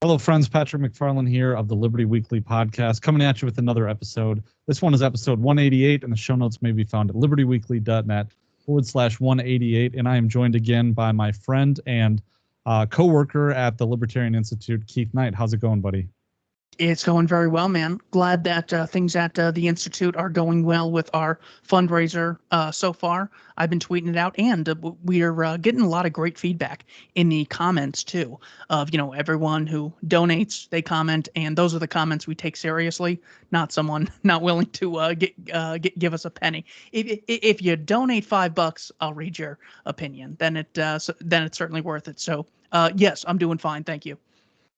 Hello, friends. Patrick McFarland here of the Liberty Weekly podcast, coming at you with another episode. This one is episode 188, and the show notes may be found at libertyweekly.net/188. And I am joined again by my friend and co-worker at the Libertarian Institute, Keith Knight. How's it going, buddy? It's going very well, man. Glad that things at the Institute are going well with our fundraiser so far. I've been tweeting it out, and we're getting a lot of great feedback in the comments, too, of, everyone who donates, they comment, and those are the comments we take seriously, not someone not willing to give us a penny. If you donate $5, I'll read your opinion. Then it's certainly worth it. So, yes, I'm doing fine. Thank you.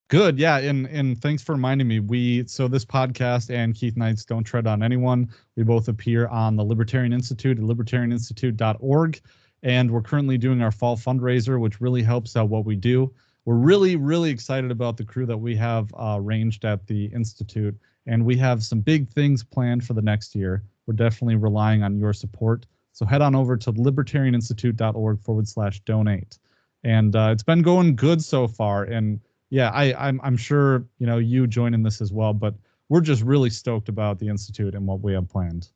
Good. Yeah. And thanks for reminding me. So this podcast and Keith Knight's Don't Tread on Anyone, we both appear on the Libertarian Institute at libertarianinstitute.org. And we're currently doing our fall fundraiser, which really helps out what we do. We're really, really excited about the crew that we have arranged at the Institute. And we have some big things planned for the next year. We're definitely relying on your support. So head on over to libertarianinstitute.org/donate. And it's been going good so far. And yeah, I'm sure, you join in this as well, but we're just really stoked about the Institute and what we have planned.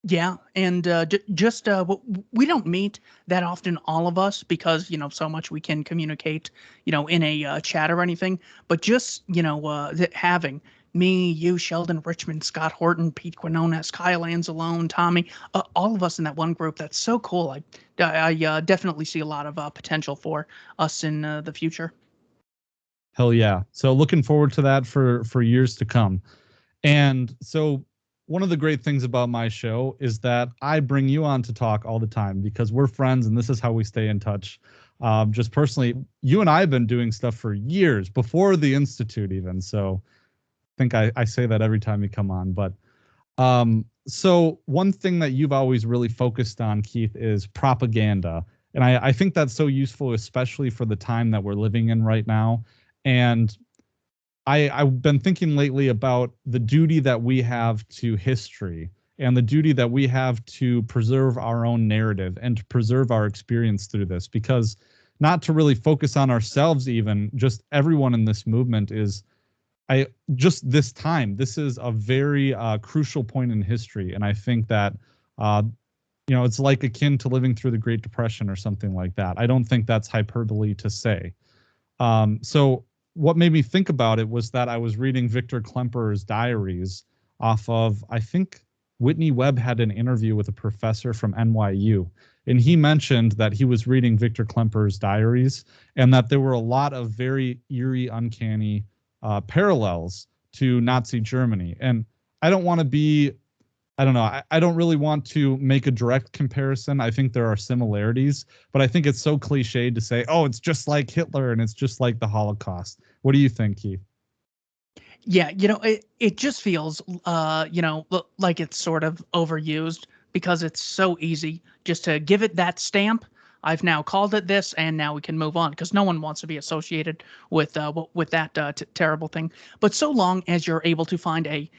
Yeah, and we don't meet that often, all of us, because, so much we can communicate, in a chat or anything. But just, having me, you, Sheldon Richmond, Scott Horton, Pete Quinones, Kyle Anzalone, Tommy, all of us in that one group, that's so cool. I definitely see a lot of potential for us in the future. Hell yeah. So looking forward to that for years to come. And so one of the great things about my show is that I bring you on to talk all the time because we're friends and this is how we stay in touch. Just personally, you and I have been doing stuff for years before the Institute even. So I think I say that every time you come on. But so one thing that you've always really focused on, Keith, is propaganda. And I think that's so useful, especially for the time that we're living in right now. And I've been thinking lately about the duty that we have to history and the duty that we have to preserve our own narrative and to preserve our experience through this, because not to really focus on ourselves, even just everyone in this movement is this time. This is a very crucial point in history. And I think that, it's like akin to living through the Great Depression or something like that. I don't think that's hyperbole to say. So what made me think about it was that I was reading Victor Klemperer's diaries off of, I think Whitney Webb had an interview with a professor from NYU, and he mentioned that he was reading Victor Klemperer's diaries and that there were a lot of very eerie, uncanny parallels to Nazi Germany. And I don't want to be, I don't know, I don't really want to make a direct comparison. I think there are similarities, but I think it's so cliched to say, oh, it's just like Hitler and it's just like the Holocaust. What do you think, Keith? Yeah, it just feels, like it's sort of overused because it's so easy just to give it that stamp. I've now called it this, and now we can move on because no one wants to be associated with that terrible thing. But so long as you're able to find a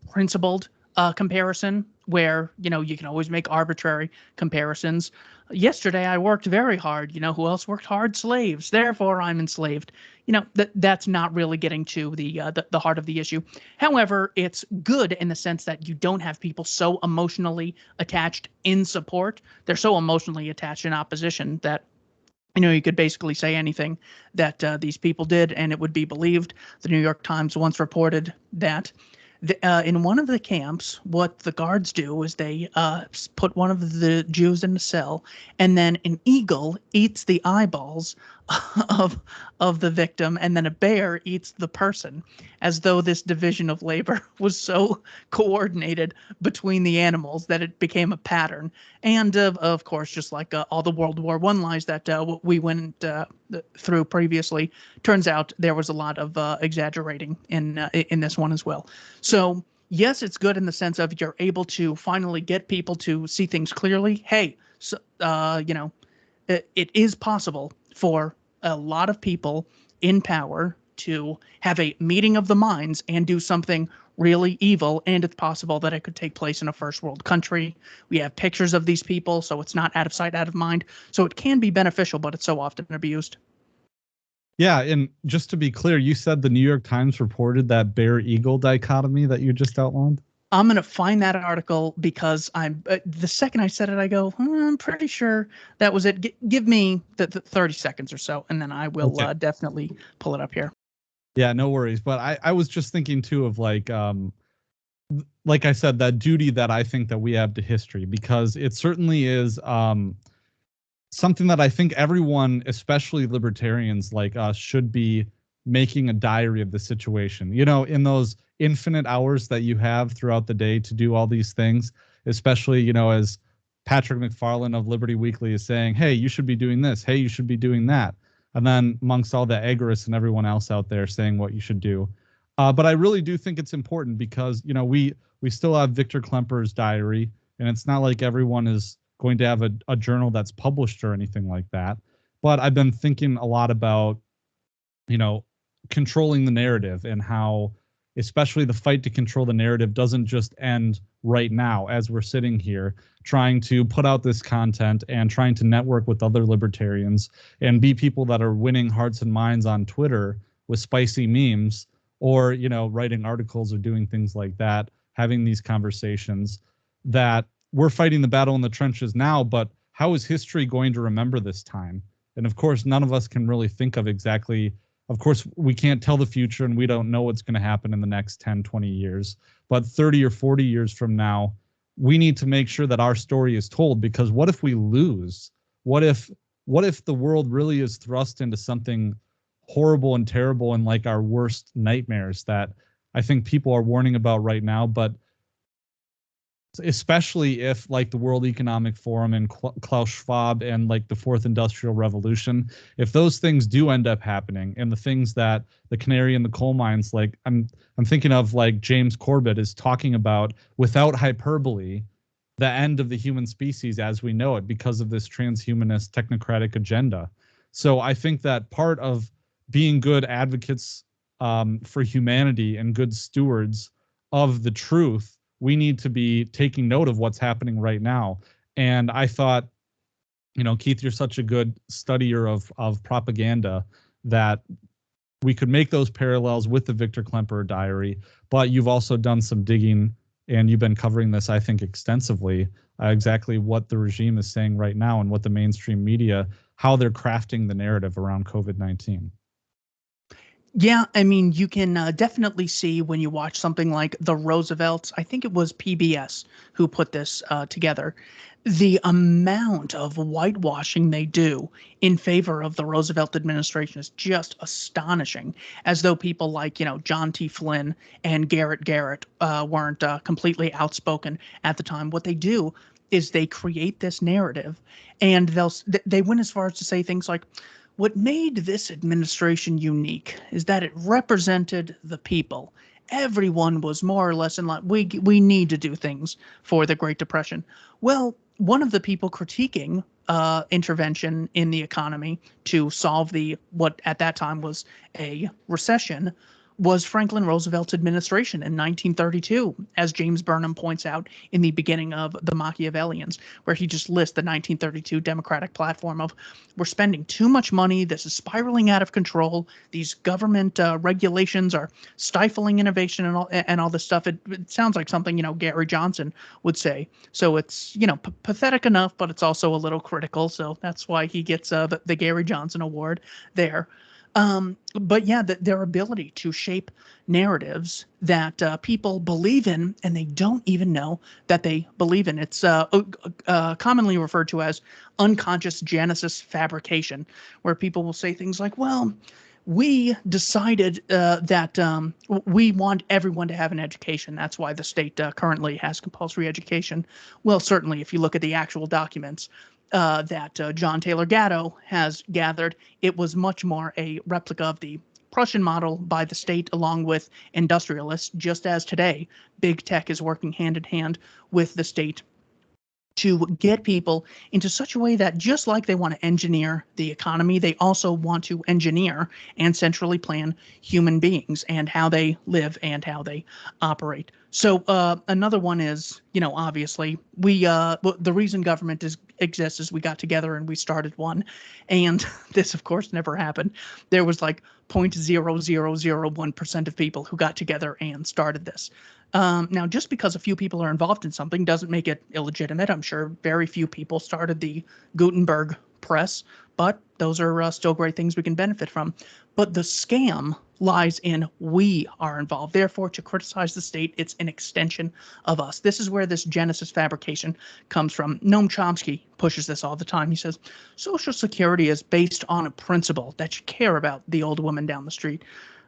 principled comparison where, you can always make arbitrary comparisons. Yesterday, I worked very hard. Who else worked hard? Slaves. Therefore, I'm enslaved. That's not really getting to the heart of the issue. However, it's good in the sense that you don't have people so emotionally attached in support. They're so emotionally attached in opposition that you could basically say anything that these people did and it would be believed. The New York Times once reported that in one of the camps, what the guards do is they put one of the Jews in a cell, and then an eagle eats the eyeballs of the victim, and then a bear eats the person, as though this division of labor was so coordinated between the animals that it became a pattern. And of course, just like all the World War I lies that we went through previously, turns out there was a lot of exaggerating in this one as well. So yes, it's good in the sense of you're able to finally get people to see things clearly. Hey, so, it is possible for a lot of people in power to have a meeting of the minds and do something really evil, and it's possible that it could take place in a first world country. We have pictures of these people, so it's not out of sight, out of mind. So it can be beneficial, but it's so often abused. Yeah, and just to be clear, you said the New York Times reported that bear eagle dichotomy that you just outlined. I'm gonna find that article because I'm the second I said it, I go, I'm pretty sure that was it. Give me the 30 seconds or so, and then I will Okay. definitely pull it up here. Yeah, no worries. But I was just thinking too of like I said, that duty that I think that we have to history, because it certainly is something that I think everyone, especially libertarians like us, should be making a diary of the situation. You know, in those infinite hours that you have throughout the day to do all these things, especially, you know, as Patrick McFarlane of Liberty Weekly is saying, hey, you should be doing this. Hey, you should be doing that. And then amongst all the agorists and everyone else out there saying what you should do. But I really do think it's important because, you know, we still have Victor Klemper's diary, and it's not like everyone is going to have a journal that's published or anything like that. But I've been thinking a lot about, you know, controlling the narrative and how, especially the fight to control the narrative doesn't just end right now as we're sitting here trying to put out this content and trying to network with other libertarians and be people that are winning hearts and minds on Twitter with spicy memes, or, you know, writing articles or doing things like that, having these conversations, that we're fighting the battle in the trenches now, but how is history going to remember this time? And of course, none of us can really think of exactly, of course, we can't tell the future and we don't know what's going to happen in the next 10, 20 years. But 30 or 40 years from now, we need to make sure that our story is told, because what if we lose? What if the world really is thrust into something horrible and terrible and like our worst nightmares that I think people are warning about right now, but especially if like the World Economic Forum and Klaus Schwab and like the fourth industrial revolution, if those things do end up happening, and the things that the canary in the coal mines, like I'm thinking of, like James Corbett is talking about without hyperbole, the end of the human species as we know it because of this transhumanist technocratic agenda. So I think that part of being good advocates for humanity and good stewards of the truth, we need to be taking note of what's happening right now. And I thought, you know, Keith, you're such a good studier of propaganda that we could make those parallels with the Victor Klemperer diary, but you've also done some digging and you've been covering this, I think, extensively, exactly what the regime is saying right now and what the mainstream media, how they're crafting the narrative around COVID-19. Yeah, I mean, you can definitely see when you watch something like The Roosevelts. I think it was PBS who put this together. The amount of whitewashing they do in favor of the Roosevelt administration is just astonishing, as though people like, you know, John T. Flynn and Garrett Garrett weren't completely outspoken at the time. What they do is they create this narrative, and they went as far as to say things like, what made this administration unique is that it represented the people. Everyone was more or less in line. We need to do things for the Great Depression. Well, one of the people critiquing intervention in the economy to solve the what at that time was a recession was Franklin Roosevelt's administration in 1932, as James Burnham points out in the beginning of The Machiavellians, where he just lists the 1932 Democratic platform of, we're spending too much money, this is spiraling out of control, these government regulations are stifling innovation and all this stuff. It sounds like something, you know, Gary Johnson would say. So it's, you know, pathetic enough, but it's also a little critical. So that's why he gets the Gary Johnson Award there. But yeah, their ability to shape narratives that people believe in and they don't even know that they believe in. It's commonly referred to as unconscious Genesis fabrication, where people will say things like, well, we decided that we want everyone to have an education. That's why the state currently has compulsory education. Well, certainly, if you look at the actual documents that John Taylor Gatto has gathered, it was much more a replica of the Prussian model by the state along with industrialists, just as today, big tech is working hand in hand with the state to get people into such a way that just like they want to engineer the economy, they also want to engineer and centrally plan human beings and how they live and how they operate. So another one is, obviously the reason government exists is we got together and we started one, and this of course never happened. There was like 0.0001% of people who got together and started this. Now, just because a few people are involved in something doesn't make it illegitimate. I'm sure very few people started the Gutenberg press, but those are still great things we can benefit from. But the scam lies in we are involved. Therefore, to criticize the state, it's an extension of us. This is where this Genesis fabrication comes from. Noam Chomsky pushes this all the time. He says, Social Security is based on a principle that you care about the old woman down the street.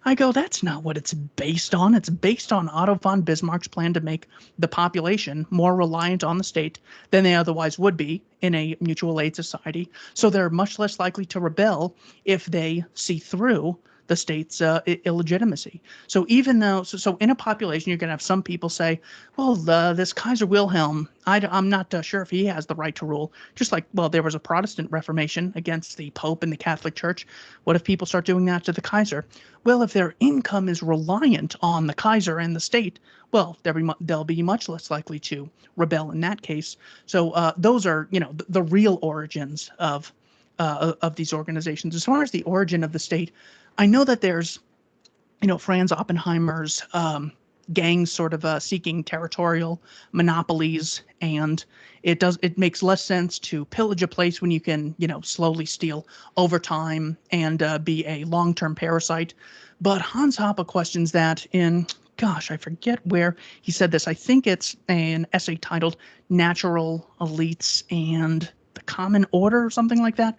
I go, that's not what it's based on. It's based on Otto von Bismarck's plan to make the population more reliant on the state than they otherwise would be in a mutual aid society. So they're much less likely to rebel if they see through the state's illegitimacy. So even though, so in a population, you're going to have some people say, well, this Kaiser Wilhelm, I'm not sure if he has the right to rule. Just like, well, there was a Protestant Reformation against the Pope and the Catholic Church. What if people start doing that to the Kaiser? Well, if their income is reliant on the Kaiser and the state, well, they'll be much less likely to rebel in that case. So those are, the real origins of these organizations. As far as the origin of the state, I know that there's, Franz Oppenheimer's gangs sort of seeking territorial monopolies, and it makes less sense to pillage a place when you can, slowly steal over time and be a long-term parasite. But Hans Hoppe questions that in, gosh, I forget where he said this. I think it's an essay titled "Natural Elites and the Common Order" or something like that.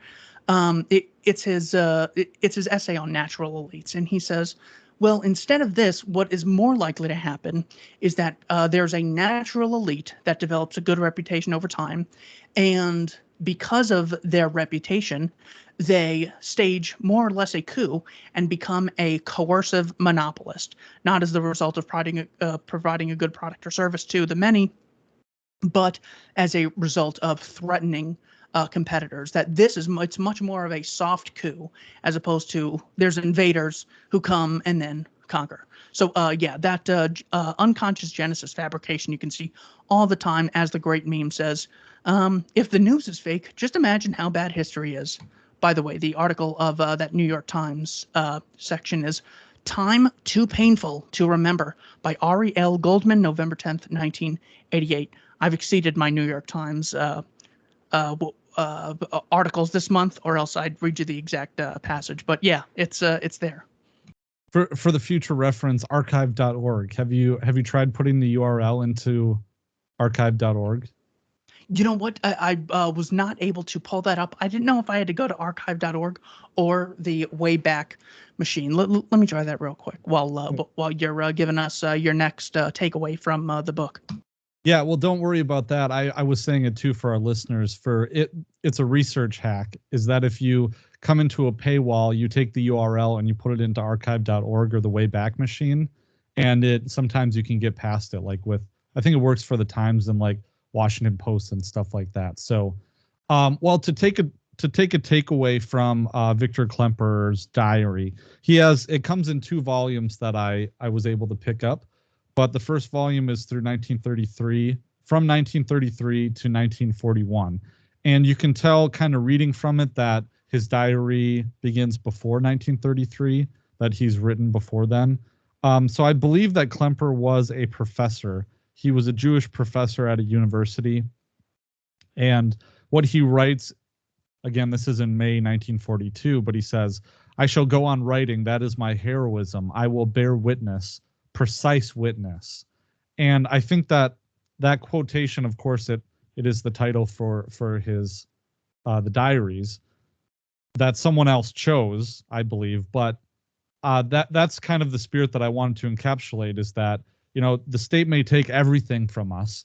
It's his essay on natural elites, and he says, well, instead of this, what is more likely to happen is that there's a natural elite that develops a good reputation over time, and because of their reputation, they stage more or less a coup and become a coercive monopolist, not as the result of providing a good product or service to the many, but as a result of threatening competitors. That it's much more of a soft coup as opposed to there's invaders who come and then conquer. So that unconscious Genesis fabrication you can see all the time, as the great meme says. If the news is fake, just imagine how bad history is. By the way, the article of that New York Times section is "Time Too Painful to Remember" by Ari L. Goldman, November 10th, 1988. I've exceeded my New York Times articles this month, or else I'd read you the exact passage. But yeah, it's there. For the future reference, archive.org. Have you tried putting the URL into archive.org? You know what? I was not able to pull that up. I didn't know if I had to go to archive.org or the Wayback Machine. Let me try that real quick while you're giving us your next takeaway from the book. Yeah, well, don't worry about that. I was saying it too for our listeners. It's a research hack. Is that if you come into a paywall, you take the URL and you put it into archive.org or the Wayback Machine, and sometimes you can get past it. Like I think it works for the Times and like Washington Post and stuff like that. So, to take a takeaway from Victor Klemperer's diary, it comes in 2 volumes that I was able to pick up. But the first volume is from 1933 to 1941. And you can tell kind of reading from it that his diary begins before 1933, that he's written before then. So I believe that Klemperer was a professor. He was a Jewish professor at a university. And what he writes, again, this is in May 1942, but he says, "I shall go on writing. That is my heroism. I will bear witness. Precise witness." And I think that quotation, of course, it is the title for his the diaries that someone else chose, I believe, but that's kind of the spirit that I wanted to encapsulate, is that the state may take everything from us,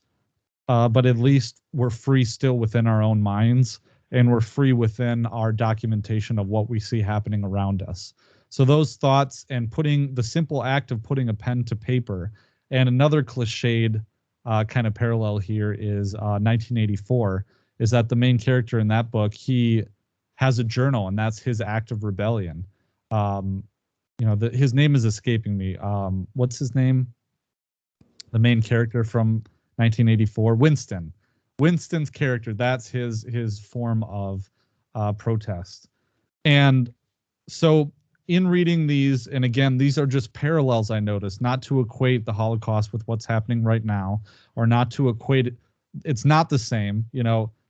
but at least we're free still within our own minds, and we're free within our documentation of what we see happening around us. So those thoughts, and the simple act of putting a pen to paper, and another cliched kind of parallel here is 1984. Is that the main character in that book? He has a journal, and that's his act of rebellion. His name is escaping me. What's his name? The main character from 1984, Winston. Winston's character, that's his form of protest. And so in reading these, and again, these are just parallels I noticed, not to equate the Holocaust with what's happening right now, or not to equate it. It's not the same.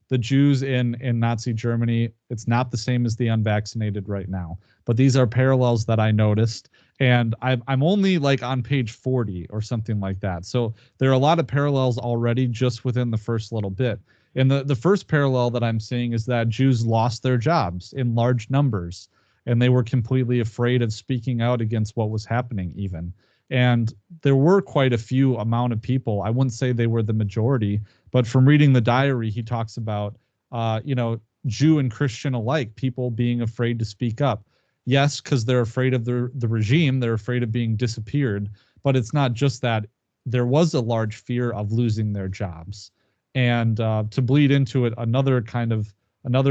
The Jews in Nazi Germany, it's not the same as the unvaccinated right now. But these are parallels that I noticed. And I'm only like on page 40 or something like that. So there are a lot of parallels already just within the first little bit. And the first parallel that I'm seeing is that Jews lost their jobs in large numbers, and they were completely afraid of speaking out against what was happening even. And there were quite a few amount of people. I wouldn't say they were the majority, but from reading the diary, he talks about, Jew and Christian alike, people being afraid to speak up. Yes, because they're afraid of the regime. They're afraid of being disappeared. But it's not just that. There was a large fear of losing their jobs. And to bleed into it, another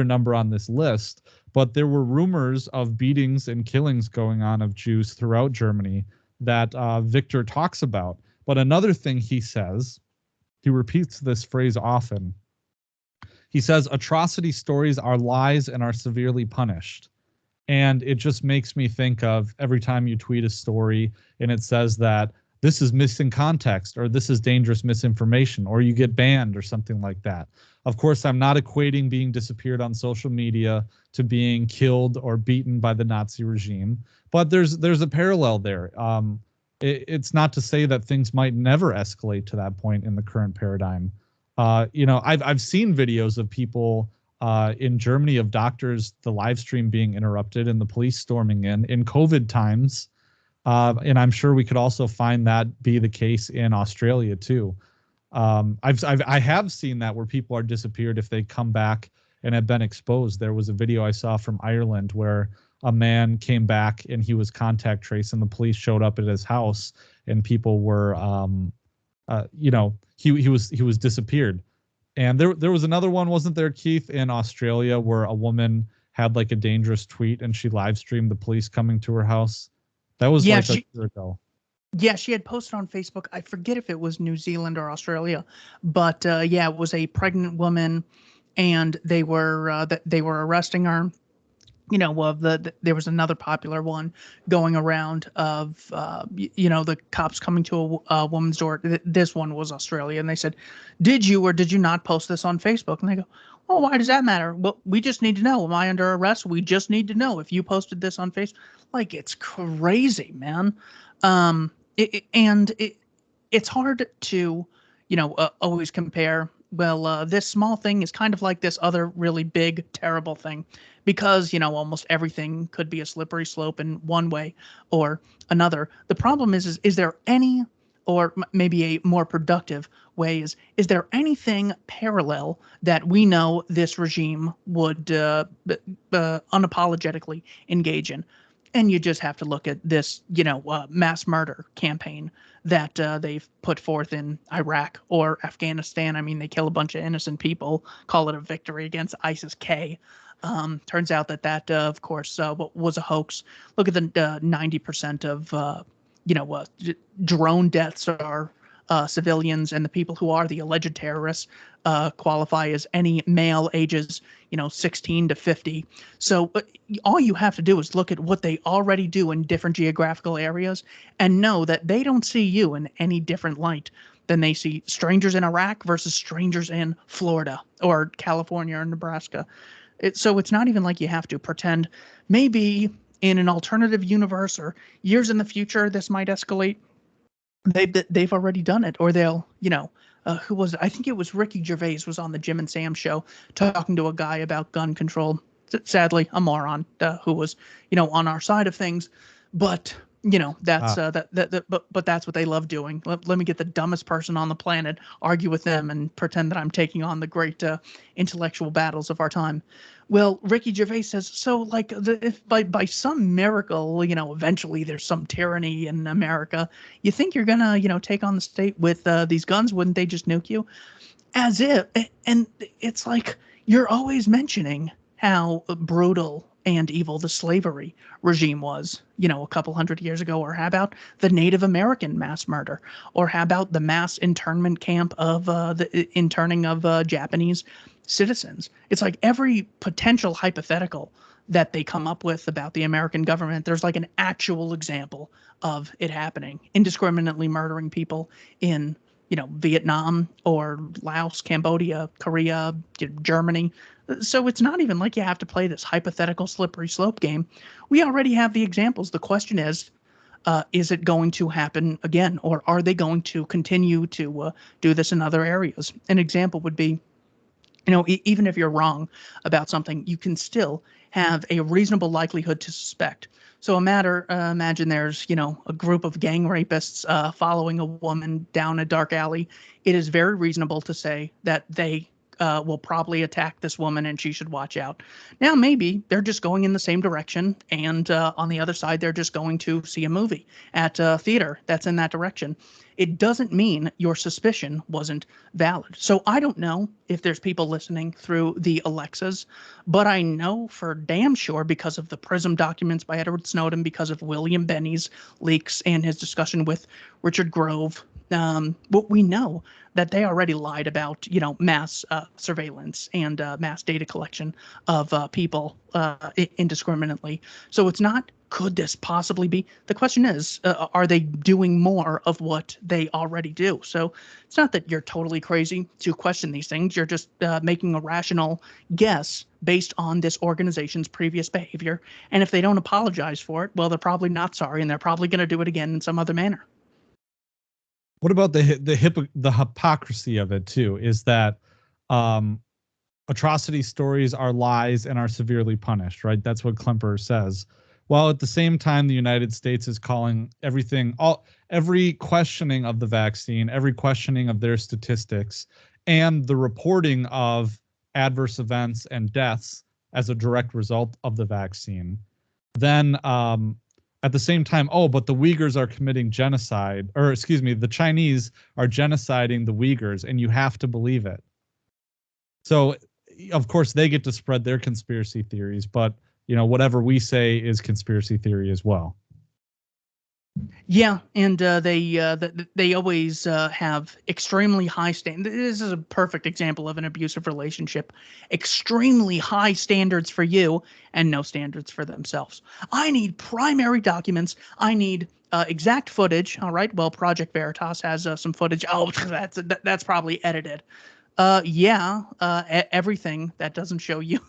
number on this list, but there were rumors of beatings and killings going on of Jews throughout Germany that Victor talks about. But another thing he says, he repeats this phrase often. He says, atrocity stories are lies and are severely punished. And it just makes me think of every time you tweet a story and it says that this is missing context, or this is dangerous misinformation, or you get banned or something like that. Of course, I'm not equating being disappeared on social media to being killed or beaten by the Nazi regime, but there's a parallel there. It's not to say that things might never escalate to that point in the current paradigm. I've seen videos of people in Germany, of doctors, the live stream being interrupted and the police storming in COVID times. And I'm sure we could also find that be the case in Australia too. I have seen that where people are disappeared if they come back and have been exposed. There was a video I saw from Ireland where a man came back and he was contact traced, and the police showed up at his house, and people were, he was disappeared. And there was another one, wasn't there, Keith, in Australia, where a woman had like a dangerous tweet and she live streamed the police coming to her house. That was a year ago. Yeah, she had posted on Facebook. I forget if it was New Zealand or Australia, but it was a pregnant woman, and they were arresting her. There was another popular one going around of the cops coming to a woman's door. This one was Australia, and they said, "Did you or did you not post this on Facebook?" And they go, "Oh, why does that matter? Well, we just need to know. Am I under arrest? We just need to know if you posted this on Facebook." Like, it's crazy, man. It's hard to, always compare. Well, this small thing is kind of like this other really big, terrible thing, because, almost everything could be a slippery slope in one way or another. The problem is there any, or maybe a more productive way, is there anything parallel that we know this regime would unapologetically engage in? And you just have to look at this, mass murder campaign that they've put forth in Iraq or Afghanistan. I mean, they kill a bunch of innocent people, call it a victory against ISIS-K. Turns out that of course, was a hoax. Look at the 90% of, drone deaths are civilians, and the people who are the alleged terrorists qualify as any male ages 16 to 50. So all you have to do is look at what they already do in different geographical areas and know that they don't see you in any different light than they see strangers in Iraq versus strangers in Florida or California or Nebraska. So it's not even like you have to pretend maybe in an alternative universe or years in the future this might escalate. They've already done it, or they'll, who was it? I think it was Ricky Gervais was on the Jim and Sam show talking to a guy about gun control. Sadly, a moron who was, on our side of things. But That's Ah, but that's what they love doing. Let me get the dumbest person on the planet, argue with them, and pretend that I'm taking on the great intellectual battles of our time. Well, Ricky Gervais says, so like if by some miracle, eventually there's some tyranny in America, you think you're gonna, take on the state with these guns? Wouldn't they just nuke you? As if, and it's like you're always mentioning how brutal and evil the slavery regime was, a couple hundred years ago, or how about the Native American mass murder, or how about the mass internment camp of the interning of Japanese citizens. It's like every potential hypothetical that they come up with about the American government, there's like an actual example of it happening, indiscriminately murdering people in Vietnam or Laos, Cambodia, Korea, Germany. So it's not even like you have to play this hypothetical slippery slope game. We already have the examples. The question is it going to happen again, or are they going to continue to do this in other areas? An example would be, even if you're wrong about something, you can still have a reasonable likelihood to suspect. So imagine there's, a group of gang rapists following a woman down a dark alley. It is very reasonable to say that they will probably attack this woman and she should watch out. Now, maybe they're just going in the same direction, and on the other side, they're just going to see a movie at a theater that's in that direction. It doesn't mean your suspicion wasn't valid. So I don't know if there's people listening through the Alexas, but I know for damn sure, because of the PRISM documents by Edward Snowden, because of William Benny's leaks and his discussion with Richard Grove, what we know that they already lied about, mass surveillance and mass data collection of people indiscriminately. So it's not, could this possibly be? The question is, are they doing more of what they already do? So it's not that you're totally crazy to question these things. You're just making a rational guess based on this organization's previous behavior. And if they don't apologize for it, well, they're probably not sorry, and they're probably going to do it again in some other manner. what about the hypocrisy of it too? Is that atrocity stories are lies and are severely punished, right? That's what Klemperer says. While at the same time, the United States is calling every questioning of the vaccine, every questioning of their statistics, and the reporting of adverse events and deaths as a direct result of the vaccine. Then at the same time, but the Uyghurs are committing genocide, or excuse me, the Chinese are genociding the Uyghurs, and you have to believe it. So, of course, they get to spread their conspiracy theories, but whatever we say is conspiracy theory as well. Yeah, and they always have extremely high standards. This is a perfect example of an abusive relationship. Extremely high standards for you and no standards for themselves. I need primary documents. I need exact footage. All right. Well, Project Veritas has some footage. Oh, that's probably edited. Everything that doesn't show you.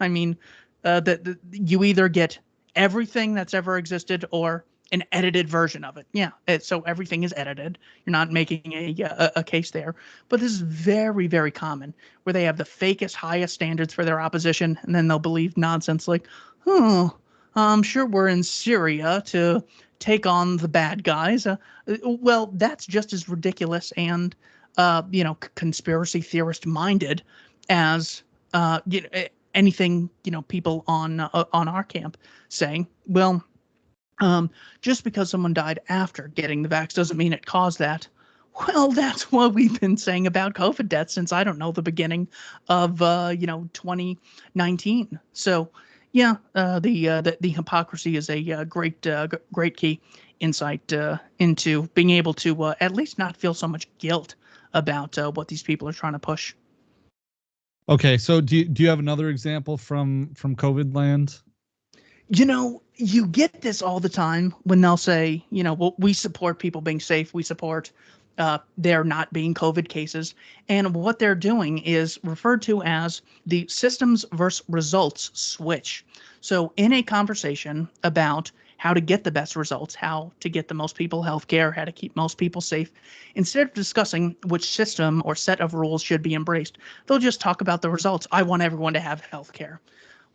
I mean, that you either get everything that's ever existed or an edited version of it. Yeah. So everything is edited. You're not making a case there. But this is very, very common, where they have the fakest, highest standards for their opposition, and then they'll believe nonsense like, I'm sure we're in Syria to take on the bad guys. Well, that's just as ridiculous and, conspiracy theorist minded as, anything, people on our camp saying, well, just because someone died after getting the vax doesn't mean it caused that. Well, that's what we've been saying about COVID deaths since, I don't know, the beginning of 2019. So, yeah, the hypocrisy is a great key insight into being able to at least not feel so much guilt about what these people are trying to push. Okay, so do you have another example from COVID land? You get this all the time when they'll say, well, we support people being safe. We support there not being COVID cases. And what they're doing is referred to as the systems versus results switch. So in a conversation about how to get the best results, how to get the most people healthcare, how to keep most people safe, instead of discussing which system or set of rules should be embraced, they'll just talk about the results. I want everyone to have healthcare.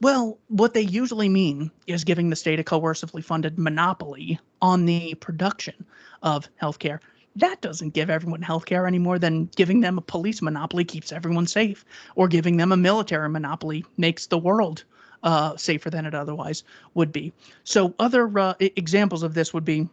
Well, what they usually mean is giving the state a coercively funded monopoly on the production of healthcare. That doesn't give everyone healthcare any more than giving them a police monopoly keeps everyone safe, or giving them a military monopoly makes the world safer than it otherwise would be. So other examples of this would be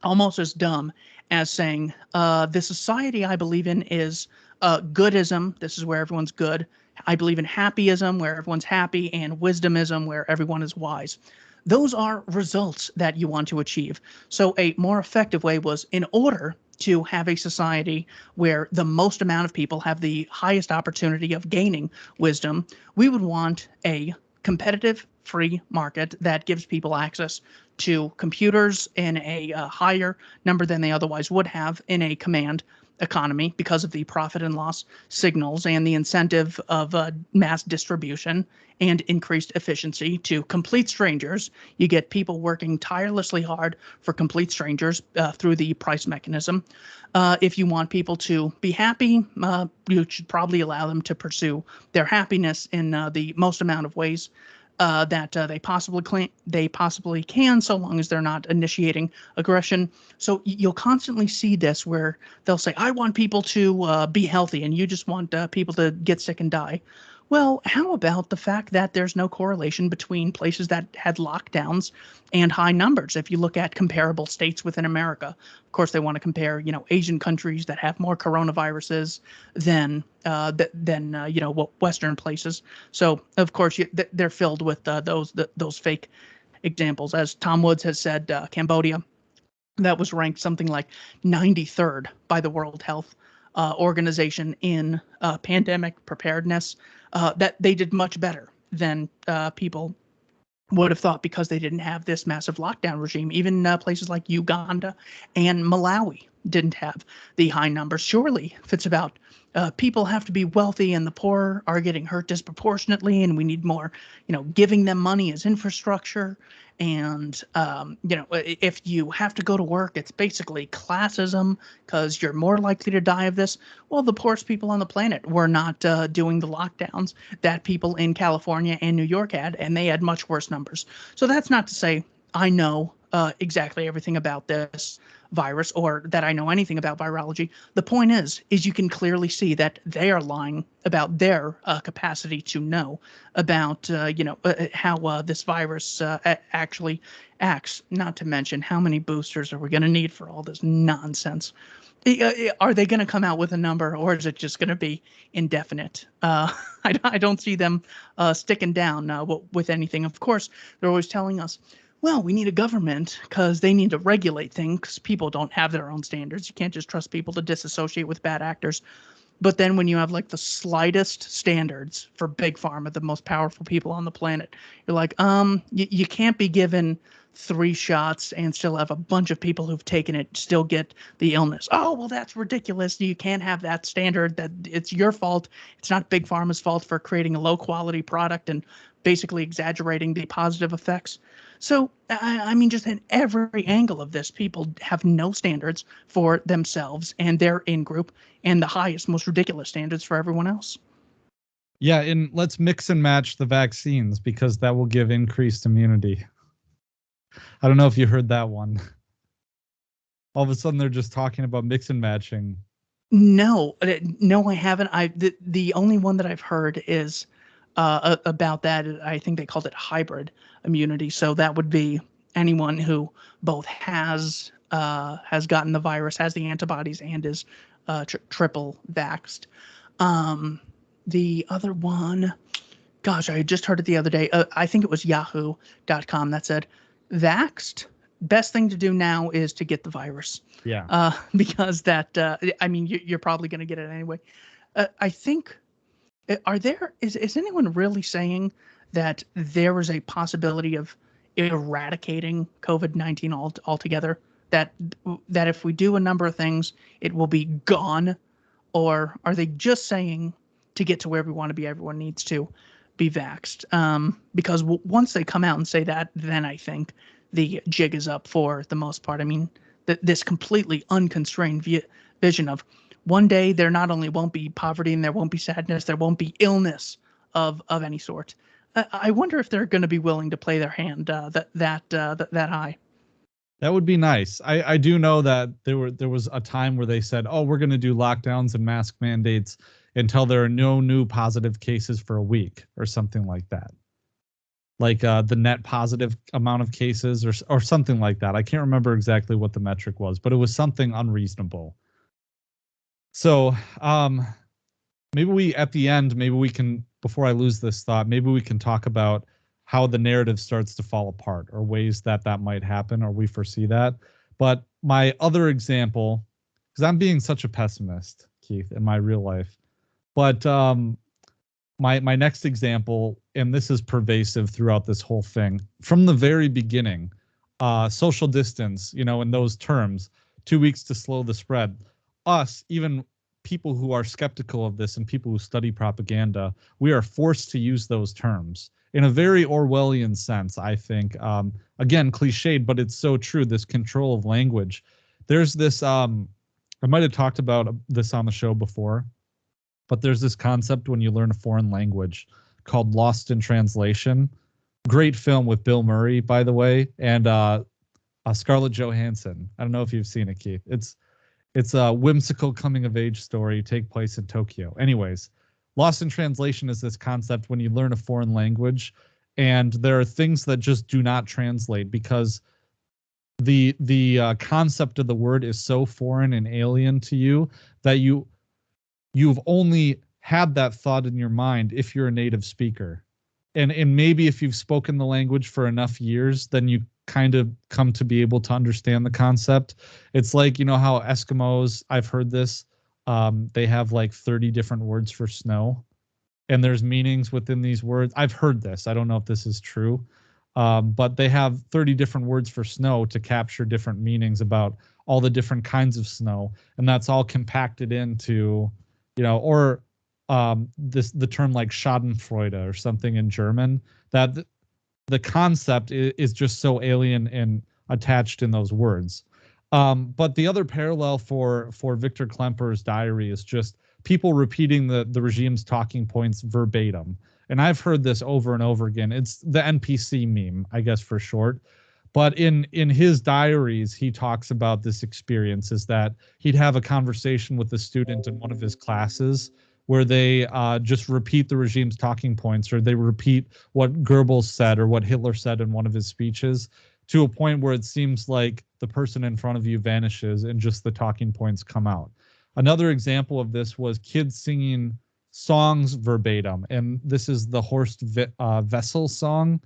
almost as dumb as saying, the society I believe in is goodism. This is where everyone's good. I believe in happyism, where everyone's happy, and wisdomism, where everyone is wise. Those are results that you want to achieve. So a more effective way was, in order to have a society where the most amount of people have the highest opportunity of gaining wisdom, we would want a competitive free market that gives people access to computers in a higher number than they otherwise would have in a command economy because of the profit and loss signals and the incentive of mass distribution and increased efficiency to complete strangers. You get people working tirelessly hard for complete strangers through the price mechanism. If you want people to be happy, you should probably allow them to pursue their happiness in the most amount of ways that they possibly can, so long as they're not initiating aggression. So you'll constantly see this where they'll say, "I want people to be healthy," and you just want people to get sick and die. Well, how about the fact that there's no correlation between places that had lockdowns and high numbers? If you look at comparable states within America, of course, they want to compare, Asian countries that have more coronaviruses than Western places. So, of course, they're filled with those fake examples. As Tom Woods has said, Cambodia, that was ranked something like 93rd by the World Health Organization in pandemic preparedness. That they did much better than people would have thought because they didn't have this massive lockdown regime. Even places like Uganda and Malawi didn't have the high numbers. Surely, if it's about people have to be wealthy and the poor are getting hurt disproportionately, and we need more, giving them money as infrastructure. And, if you have to go to work, it's basically classism because you're more likely to die of this. Well, the poorest people on the planet were not doing the lockdowns that people in California and New York had, and they had much worse numbers. So that's not to say I know exactly everything about this virus or that I know anything about virology. The point is you can clearly see that they are lying about their capacity to know about, how this virus actually acts, not to mention how many boosters are we going to need for all this nonsense. Are they going to come out with a number, or is it just going to be indefinite? I don't see them sticking down with anything. Of course, they're always telling us, well, we need a government because they need to regulate things. People don't have their own standards. You can't just trust people to disassociate with bad actors. But then when you have like the slightest standards for big pharma, the most powerful people on the planet, you're like, you can't be given 3 shots and still have a bunch of people who've taken it still get the illness. Oh, well, that's ridiculous. You can't have that standard. That it's your fault. It's not big pharma's fault for creating a low quality product and basically exaggerating the positive effects. So, I mean, just in every angle of this, people have no standards for themselves and their in-group, and the highest, most ridiculous standards for everyone else. Yeah, and let's mix and match the vaccines because that will give increased immunity. I don't know if you heard that one. All of a sudden, they're just talking about mix and matching. No, I haven't. The only one that I've heard is about that. I think they called it hybrid immunity. So that would be anyone who both has gotten the virus, has the antibodies, and is triple vaxxed. The other one, gosh, I just heard it the other day. I think it was yahoo.com that said, vaxxed, best thing to do now is to get the virus. Yeah. Because that, I mean, you're probably going to get it anyway. I think, is anyone really saying that there is a possibility of eradicating COVID-19 altogether? That if we do a number of things, it will be gone? Or are they just saying to get to where we want to be, everyone needs to be vaxxed? Because once they come out and say that, then I think the jig is up for the most part. I mean, this completely unconstrained vision of one day there not only won't be poverty and there won't be sadness, there won't be illness of any sort. I wonder if they're going to be willing to play their hand that high. That would be nice. I do know that there was a time where they said, "Oh, we're going to do lockdowns and mask mandates until there are no new positive cases for a week," or something like that. Like the net positive amount of cases, or something like that. I can't remember exactly what the metric was, but it was something unreasonable. So maybe we, at the end, maybe we can, before I lose this thought, maybe we can talk about how the narrative starts to fall apart, or ways that that might happen, or we foresee that. But my other example, because I'm being such a pessimist, Keith, in my real life, but my next example, and this is pervasive throughout this whole thing, from the very beginning, social distance, in those terms, 2 weeks to slow the spread. Us, even people who are skeptical of this and people who study propaganda, we are forced to use those terms in a very Orwellian sense, I think. Again, cliched, but it's so true, this control of language. There's this, I might have talked about this on the show before, but there's this concept when you learn a foreign language called Lost in Translation. Great film with Bill Murray, by the way, and Scarlett Johansson. I don't know if you've seen it, Keith. It's a whimsical coming of age story, take place in Tokyo. Anyways, Lost in Translation is this concept when you learn a foreign language, and there are things that just do not translate because the concept of the word is so foreign and alien to you that you've only had that thought in your mind if you're a native speaker. And maybe if you've spoken the language for enough years, then you kind of come to be able to understand the concept. It's like, how Eskimos, I've heard this, they have like 30 different words for snow, and there's meanings within these words. I've heard this. I don't know if this is true, but they have 30 different words for snow to capture different meanings about all the different kinds of snow. And that's all compacted into, or the term like Schadenfreude or something in German, that the concept is just so alien and attached in those words. But the other parallel for Victor Klemper's diary is just people repeating the regime's talking points verbatim. And I've heard this over and over again. It's the NPC meme, I guess, for short. But in his diaries, he talks about this experience, is that he'd have a conversation with a student in one of his classes where they just repeat the regime's talking points, or they repeat what Goebbels said or what Hitler said in one of his speeches, to a point where it seems like the person in front of you vanishes and just the talking points come out. Another example of this was kids singing songs verbatim, and this is the Horst Wessel song.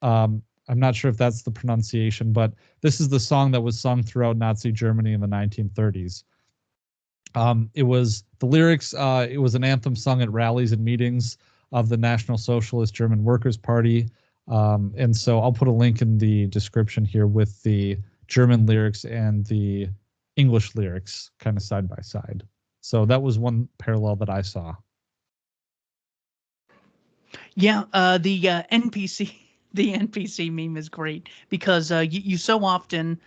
I'm not sure if that's the pronunciation, but this is the song that was sung throughout Nazi Germany in the 1930s. It was the lyrics. It was an anthem sung at rallies and meetings of the National Socialist German Workers' Party. And so I'll put a link in the description here with the German lyrics and the English lyrics kind of side by side. So that was one parallel that I saw. Yeah, the NPC meme is great because you so often,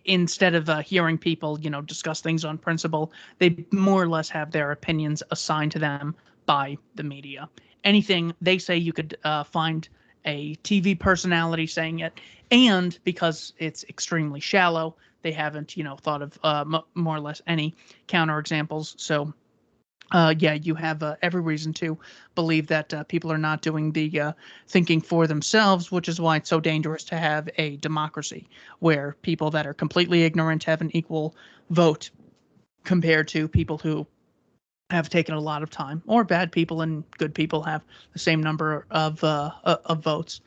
instead of hearing people, discuss things on principle, they more or less have their opinions assigned to them by the media. Anything they say, you could find a TV personality saying it, and because it's extremely shallow, they haven't, thought of more or less any counterexamples. So yeah, you have every reason to believe that people are not doing the thinking for themselves, which is why it's so dangerous to have a democracy where people that are completely ignorant have an equal vote compared to people who have taken a lot of time, or bad people and good people have the same number of votes.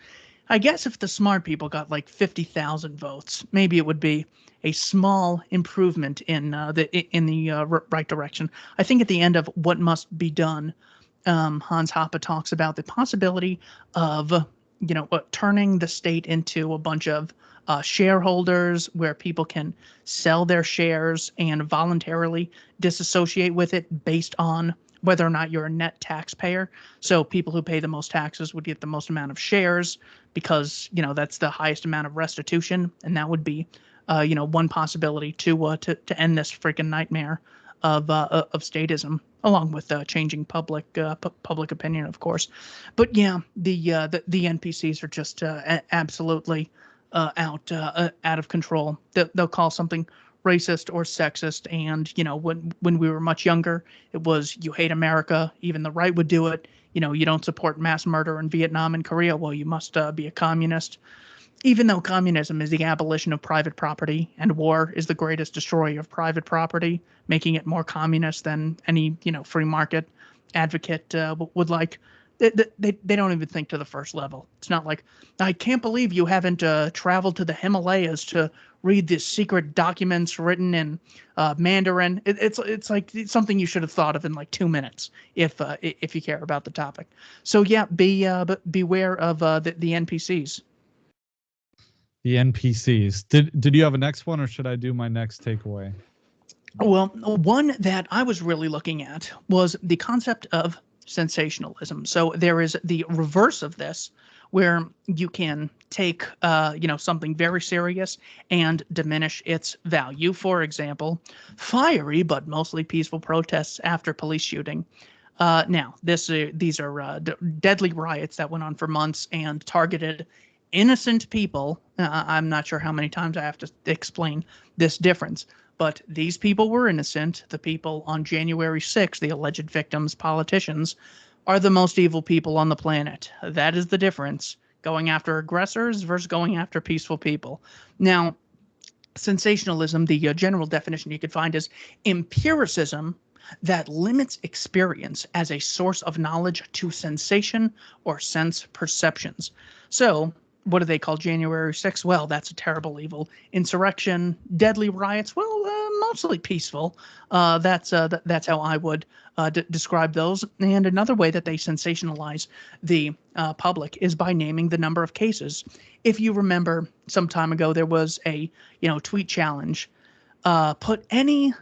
I guess if the smart people got like 50,000 votes, maybe it would be a small improvement in the right direction. I think at the end of What Must Be Done, Hans Hoppe talks about the possibility of turning the state into a bunch of shareholders where people can sell their shares and voluntarily disassociate with it based on whether or not you're a net taxpayer. So people who pay the most taxes would get the most amount of shares because, that's the highest amount of restitution. And that would be, one possibility to end this freaking nightmare of statism, along with changing public opinion, of course. But yeah, the NPCs are just absolutely out of control. They'll call something racist or sexist, and when we were much younger, it was you hate America. Even the right would do it. You don't support mass murder in Vietnam and Korea. Well, you must be a communist. Even though communism is the abolition of private property and war is the greatest destroyer of private property, making it more communist than any free market advocate would like. They don't even think to the first level. It's not like, I can't believe you haven't traveled to the Himalayas to read the secret documents written in Mandarin. It's like something you should have thought of in like 2 minutes if you care about the topic. So yeah, beware of the NPCs. The NPCs. Did you have a next one, or should I do my next takeaway? Well, one that I was really looking at was the concept of sensationalism. So there is the reverse of this, where you can take something very serious and diminish its value. For example, fiery but mostly peaceful protests after police shooting. Now, these are deadly riots that went on for months and targeted innocent people. I'm not sure how many times I have to explain this difference, but these people were innocent. The people on January 6th, the alleged victims, politicians, are the most evil people on the planet. That is the difference. Going after aggressors versus going after peaceful people. Now, sensationalism, the general definition you could find is empiricism that limits experience as a source of knowledge to sensation or sense perceptions. So, what do they call January 6th? Well, that's a terrible evil. Insurrection, deadly riots, well, mostly peaceful. That's how I would describe those. And another way that they sensationalize the public is by naming the number of cases. If you remember, some time ago, there was a tweet challenge. Put any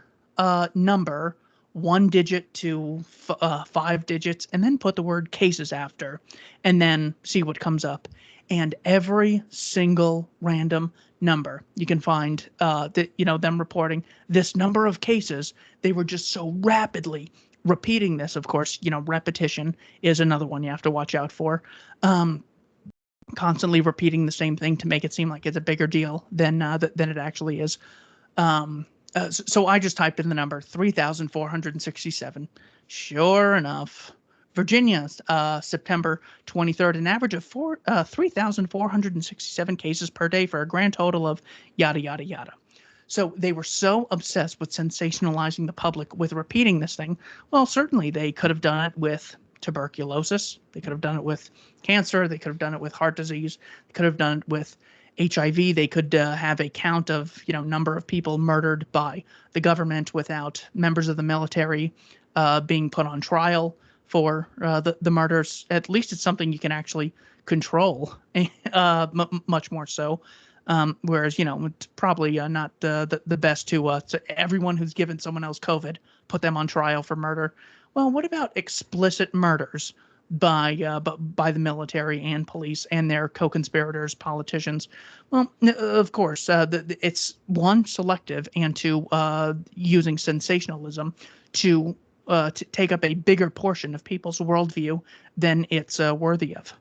number 1 digit to 5 digits, and then put the word cases after, and then see what comes up. And every single random number you can find them reporting this number of cases. They were just so rapidly repeating this. Of course, repetition is another one you have to watch out for. Constantly repeating the same thing to make it seem like it's a bigger deal than it actually is. So I just typed in the number 3,467. Sure enough, Virginia, September 23rd, an average of 3,467 cases per day for a grand total of yada, yada, yada. So they were so obsessed with sensationalizing the public with repeating this thing. Well, certainly they could have done it with tuberculosis. They could have done it with cancer. They could have done it with heart disease. They could have done it with HIV. They could have a count of, number of people murdered by the government without members of the military being put on trial for the murders. At least it's something you can actually control, much more so. Whereas, it's probably not the best to everyone who's given someone else COVID, put them on trial for murder. Well, what about explicit murders by the military and police and their co-conspirators, politicians? Well, of course, it's one, selective, and two, using sensationalism to take up a bigger portion of people's worldview than it's worthy of.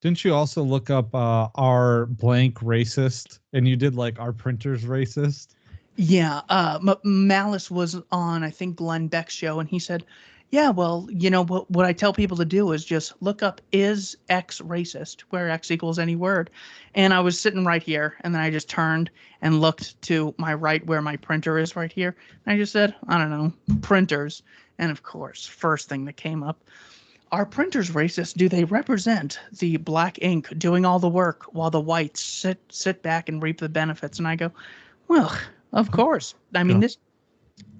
Didn't you also look up our blank racist, and you did like our printers racist? Yeah, Malice was on, I think, Glenn Beck's show, and he said, yeah, well, what I tell people to do is just look up, is X racist, where X equals any word. And I was sitting right here, and then I just turned and looked to my right where my printer is right here. And I just said, I don't know, printers. And of course, first thing that came up, are printers racist? Do they represent the black ink doing all the work while the whites sit back and reap the benefits? And I go, well, of course. I mean,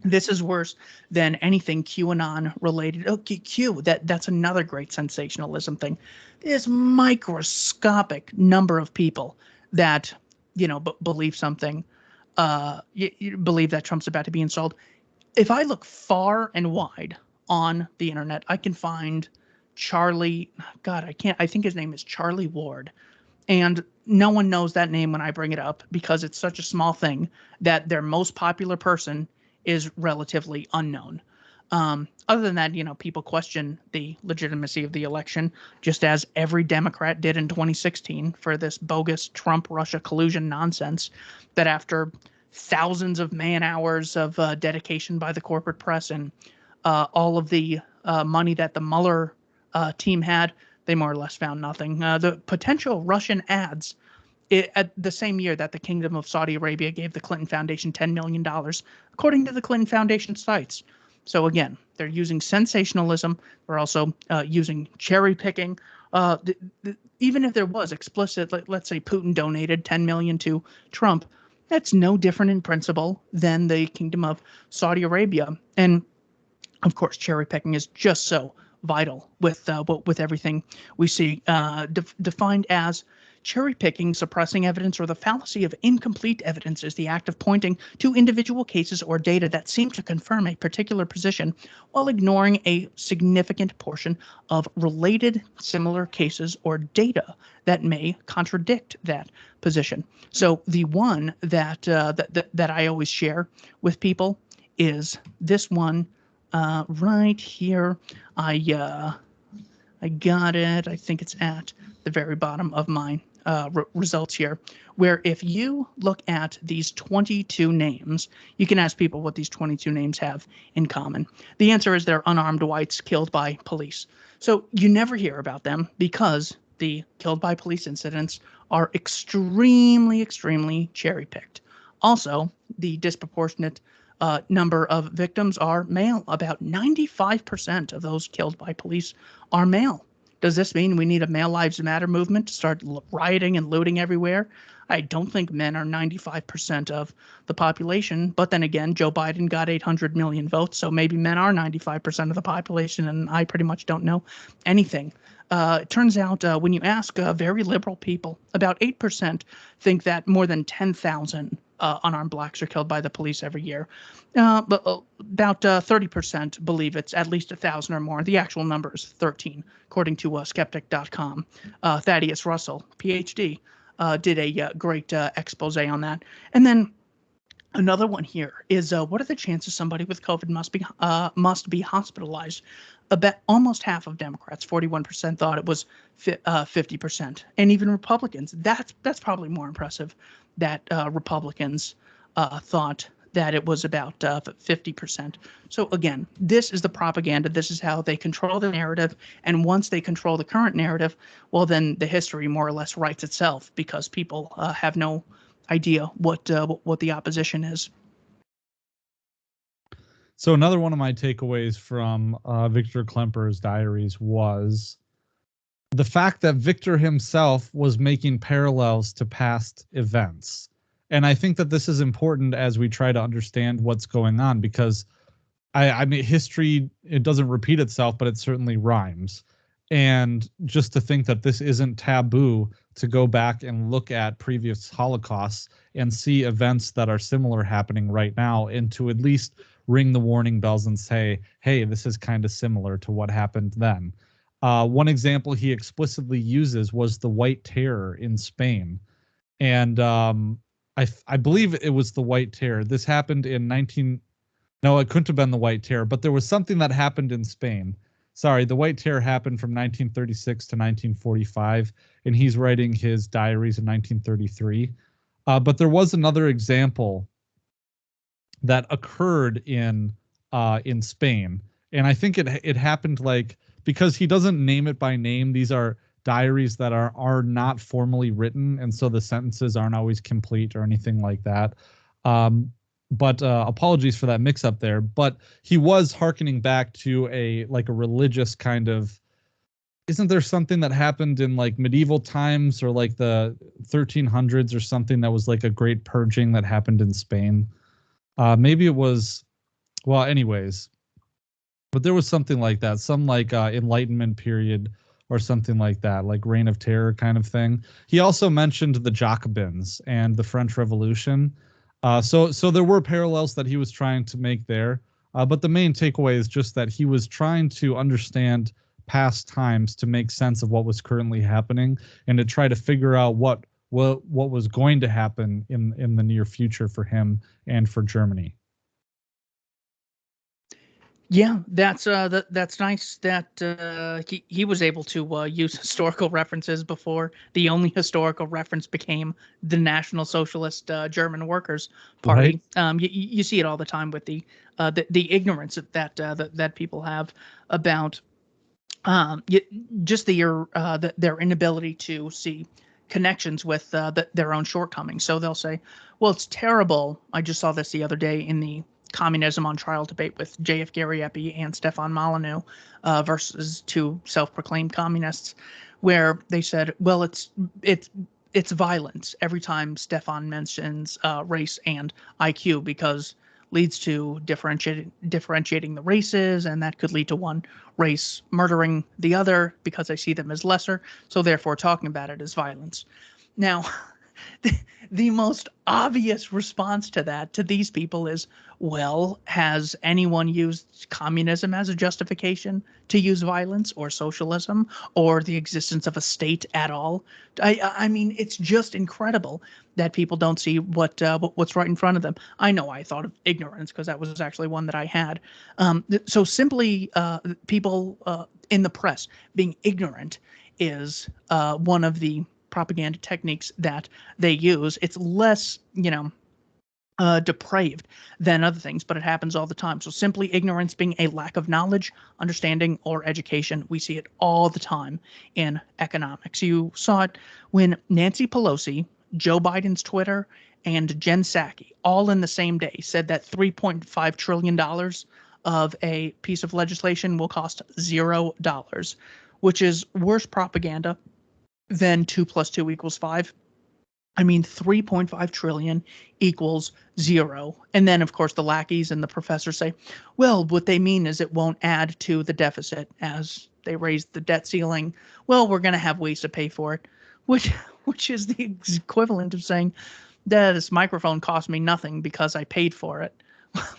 this is worse than anything QAnon related. Oh, Q, that's another great sensationalism thing. This microscopic number of people that, believe something, you believe that Trump's about to be installed. If I look far and wide on the internet, I can find Charlie, God, I think his name is Charlie Ward. And no one knows that name when I bring it up because it's such a small thing that their most popular person is relatively unknown. Other than that, people question the legitimacy of the election, just as every Democrat did in 2016 for this bogus Trump-Russia collusion nonsense that after thousands of man-hours of dedication by the corporate press and all of the money that the Mueller team had, they more or less found nothing. The potential Russian ads at the same year that the Kingdom of Saudi Arabia gave the Clinton Foundation $10 million, according to the Clinton Foundation sites. So again, they're using sensationalism. They're also using cherry picking. Even if there was explicit, let's say Putin donated $10 million to Trump, that's no different in principle than the Kingdom of Saudi Arabia. And of course, cherry picking is just so vital with everything we see, defined as cherry picking, suppressing evidence, or the fallacy of incomplete evidence is the act of pointing to individual cases or data that seem to confirm a particular position while ignoring a significant portion of related similar cases or data that may contradict that position. So the one that that I always share with people is this one right here. I got it. I think it's at the very bottom of my results here, where if you look at these 22 names, you can ask people what these 22 names have in common. The answer is they're unarmed whites killed by police. So you never hear about them because the killed by police incidents are extremely, extremely cherry-picked. Also, the disproportionate number of victims are male. About 95% of those killed by police are male. Does this mean we need a Male Lives Matter movement to start rioting and looting everywhere? I don't think men are 95% of the population, but then again, Joe Biden got 800 million votes, so maybe men are 95% of the population, and I pretty much don't know anything. It turns out when you ask very liberal people, about 8% think that more than 10,000 unarmed blacks are killed by the police every year. But about 30% believe it's at least 1,000 or more. The actual number is 13, according to skeptic.com. Thaddeus Russell, PhD, did a great expose on that. And then another one here is what are the chances somebody with COVID must be hospitalized? About almost half of Democrats, 41%, thought it was 50%, and even Republicans. That's probably more impressive. That Republicans thought that it was about 50%. So again, this is the propaganda. This is how they control the narrative. And once they control the current narrative, well, then the history more or less writes itself because people have no idea what the opposition is. So another one of my takeaways from Victor Klemper's diaries was the fact that Victor himself was making parallels to past events. And I think that this is important as we try to understand what's going on, because I mean, history, it doesn't repeat itself, but it certainly rhymes. And just to think that this isn't taboo to go back and look at previous Holocausts and see events that are similar happening right now, and to at least ring the warning bells and say, hey, this is kind of similar to what happened then. One example he explicitly uses was the White Terror in Spain. And I believe it was the White Terror. This happened in no, it couldn't have been the White Terror, but there was something that happened in Spain. Sorry, the White Terror happened from 1936 to 1945, and he's writing his diaries in 1933. But there was another example that occurred in Spain, and I think it happened because he doesn't name it by name. These are diaries that are not formally written, and so the sentences aren't always complete or anything like that. But apologies for that mix-up there. But he was hearkening back to a religious kind of. Isn't there something that happened in medieval times or the 1300s or something that was a great purging that happened in Spain? Maybe it was, well, anyways, but there was something like that, some Enlightenment period or something like that, Reign of Terror kind of thing. He also mentioned the Jacobins and the French Revolution. So there were parallels that he was trying to make there. But the main takeaway is just that he was trying to understand past times to make sense of what was currently happening and to try to figure out what was going to happen in the near future for him and for Germany. Yeah, that's nice that he was able to use historical references before the only historical reference became the National Socialist German Workers' Right? Party. You see it all the time with the ignorance that people have about y just their inability to see connections with their own shortcomings. So they'll say, "Well, it's terrible." I just saw this the other day in the communism on trial debate with J.F. Garriepi and Stefan Molyneux versus two self-proclaimed communists, where they said, "Well, it's it's violence every time Stefan mentions race and IQ because." Leads to differentiating the races, and that could lead to one race murdering the other because I see them as lesser. So therefore, talking about it as violence. Now, the most obvious response to that to these people is, well, has anyone used communism as a justification to use violence or socialism or the existence of a state at all? I mean, it's just incredible that people don't see what's right in front of them. I know I thought of ignorance because that was actually one that I had. So simply people in the press being ignorant is one of the propaganda techniques that they use. It's less, depraved than other things, but it happens all the time. So simply ignorance being a lack of knowledge, understanding, or education. We see it all the time in economics. You saw it when Nancy Pelosi, Joe Biden's Twitter, and Jen Psaki all in the same day said that $3.5 trillion of a piece of legislation will cost $0, which is worse propaganda than 2 plus 2 equals 5. I mean, 3.5 trillion equals zero. And then, of course, the lackeys and the professors say, well, what they mean is it won't add to the deficit as they raise the debt ceiling. Well, we're going to have ways to pay for it, which which is the equivalent of saying that this microphone cost me nothing because I paid for it.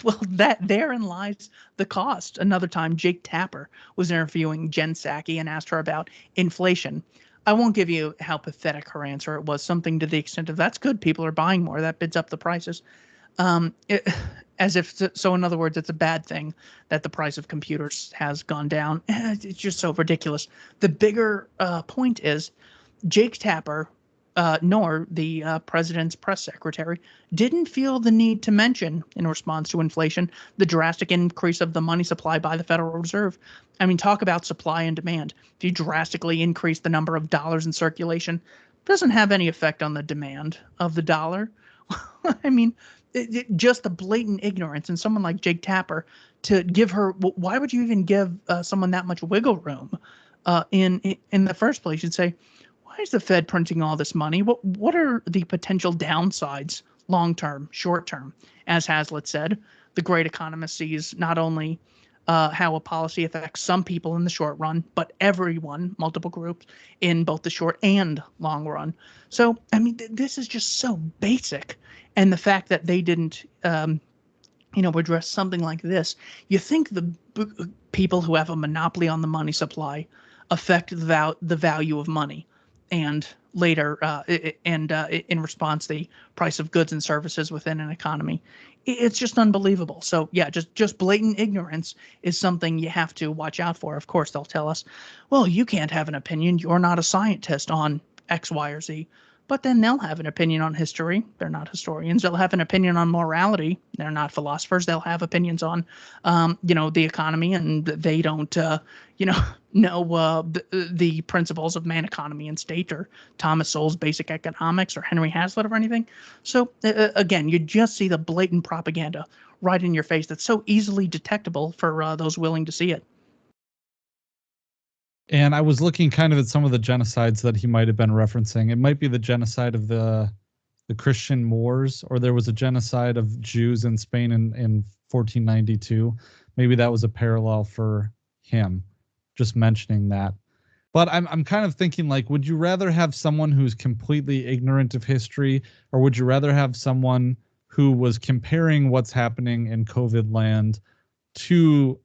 Well, that therein lies the cost. Another time, Jake Tapper was interviewing Jen Psaki and asked her about inflation. I won't give you how pathetic her answer it was. Something to the extent of, "That's good. People are buying more. That bids up the prices." It, as if so. In other words, it's a bad thing that the price of computers has gone down. It's just so ridiculous. The bigger point is Jake Tapper, nor the president's press secretary, didn't feel the need to mention, in response to inflation, the drastic increase of the money supply by the Federal Reserve. I mean, talk about supply and demand. If you drastically increase the number of dollars in circulation, it doesn't have any effect on the demand of the dollar. I mean, just the blatant ignorance. And someone like Jake Tapper, to give her, why would you even give someone that much wiggle room in the first place? You'd say, why is the Fed printing all this money? What are the potential downsides, long term, short term? As Hazlitt said, the great economist sees not only how a policy affects some people in the short run, but everyone, multiple groups, in both the short and long run. So, I mean, this is just so basic. And the fact that they didn't, address something like this, you think the people who have a monopoly on the money supply affect the value of money, and later, in response, the price of goods and services within an economy. It's just unbelievable. So yeah, just blatant ignorance is something you have to watch out for. Of course, they'll tell us, well, you can't have an opinion. You're not a scientist on X, Y, or Z. But then they'll have an opinion on history. They're not historians. They'll have an opinion on morality. They're not philosophers. They'll have opinions on, the economy, and they don't, know the principles of man, economy, and state, or Thomas Sowell's Basic Economics, or Henry Hazlitt, or anything. So again, you just see the blatant propaganda right in your face that's so easily detectable for those willing to see it. And I was looking kind of at some of the genocides that he might have been referencing. It might be the genocide of the Christian Moors, or there was a genocide of Jews in Spain in 1492. Maybe that was a parallel for him, just mentioning that. But I'm kind of thinking, like, would you rather have someone who's completely ignorant of history, or would you rather have someone who was comparing what's happening in COVID land to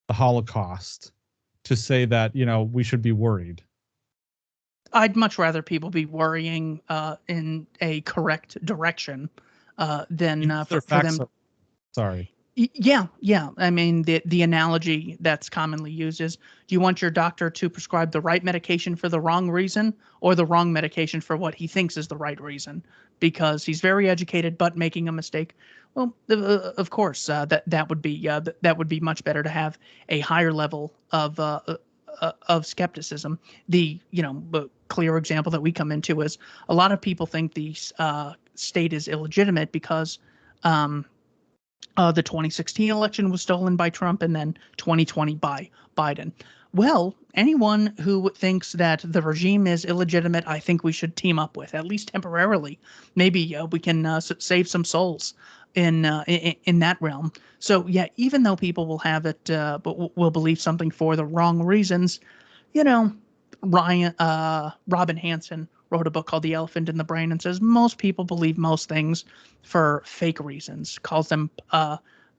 the Holocaust to say that, we should be worried? I'd much rather people be worrying in a correct direction than Their for facts them. sorry. Yeah. I mean, the analogy that's commonly used is, do you want your doctor to prescribe the right medication for the wrong reason, or the wrong medication for what he thinks is the right reason? Because he's very educated but making a mistake. Well, of course, that would be much better to have a higher level of skepticism. The clear example that we come into is, a lot of people think the state is illegitimate because the 2016 election was stolen by Trump, and then 2020 by Biden. Well, anyone who thinks that the regime is illegitimate, I think we should team up with, at least temporarily. Maybe we can save some souls in that realm. So yeah, even though people will have it, but will believe something for the wrong reasons, you know, Robin Hanson wrote a book called The Elephant in the Brain, and says most people believe most things for fake reasons, calls them